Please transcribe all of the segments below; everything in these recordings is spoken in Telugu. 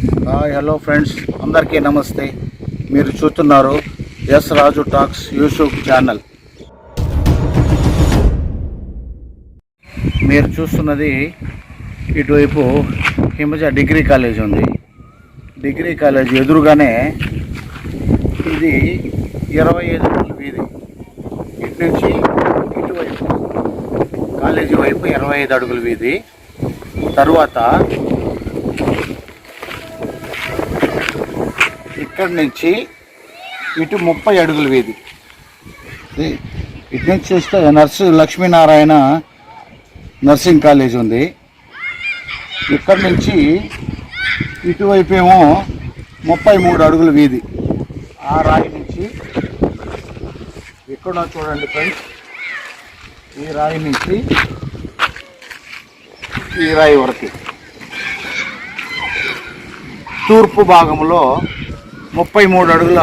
హలో ఫ్రెండ్స్, అందరికీ నమస్తే. మీరు చూస్తున్నారు ఎస్ రాజు టాక్స్ యూట్యూబ్ ఛానల్. మీరు చూస్తున్నది ఇటువైపు హిమజ డిగ్రీ కాలేజ్ ఉంది. డిగ్రీ కాలేజ్ ఎదురుగానే ఇది 25 అడుగుల వీధి. ఇటు నుంచి ఇటువైపు కాలేజీ వైపు 25 అడుగుల వీధి. తరువాత ఇక్కడి నుంచి ఇటు 30 అడుగుల వీధి. ఇటు నుంచి చూస్తే లక్ష్మీనారాయణ నర్సింగ్ కాలేజ్ ఉంది. ఇక్కడి నుంచి ఇటువైపు ఏమో 33 అడుగుల వీధి. ఆ రాయి నుంచి ఇక్కడ చూడండి ఫ్రెండ్స్, ఈ రాయి నుంచి ఈ రాయి వరకు తూర్పు భాగంలో 33 అడుగుల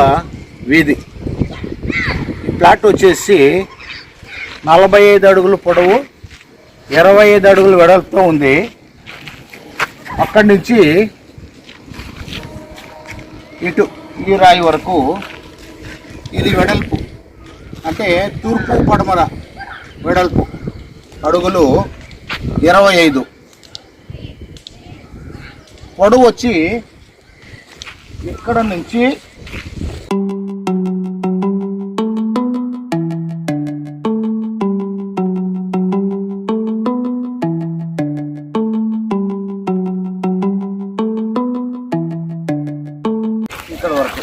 వీధి. ఈ ప్లాట్ వచ్చేసి 45 అడుగులు పొడవు, 25 అడుగులు వెడల్పుతో ఉంది. అక్కడి నుంచి ఇటు ఈ రాయి వరకు ఇది వెడల్పు, అంటే తూర్పు పడమర వెడల్పు అడుగులు 25. పొడవు వచ్చి ఇక్కడ నుంచి ఇక్కడ వరకు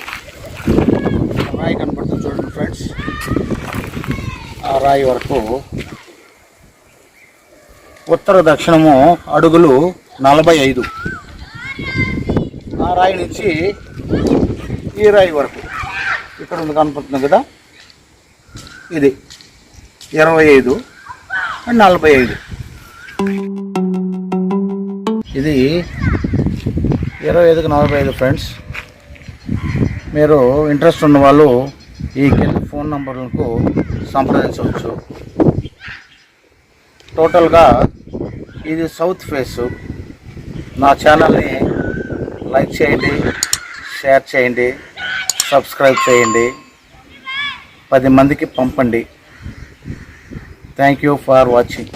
రాయి కనపడుతుంది చూడండి ఫ్రెండ్స్. ఆ రాయి వరకు ఉత్తర దక్షిణము అడుగులు 45. ఆ రాయి నుంచి ఈ రాయి వరకు ఇక్కడ ఉంది కనపడుతుంది కదా, ఇది 25 అండ్ 45. ఇది 25కి 45 ఫ్రెండ్స్. మీరు ఇంట్రెస్ట్ ఉన్న వాళ్ళు ఈ కింద ఫోన్ నంబర్లకు సంప్రదించవచ్చు. టోటల్గా ఇది సౌత్ ఫేసు. నా ఛానల్ని లైక్ చేయండి, షేర్ చేయండి, సబ్స్క్రైబ్ చేయండి, 10 మందికి పంపండి. Thank you for watching.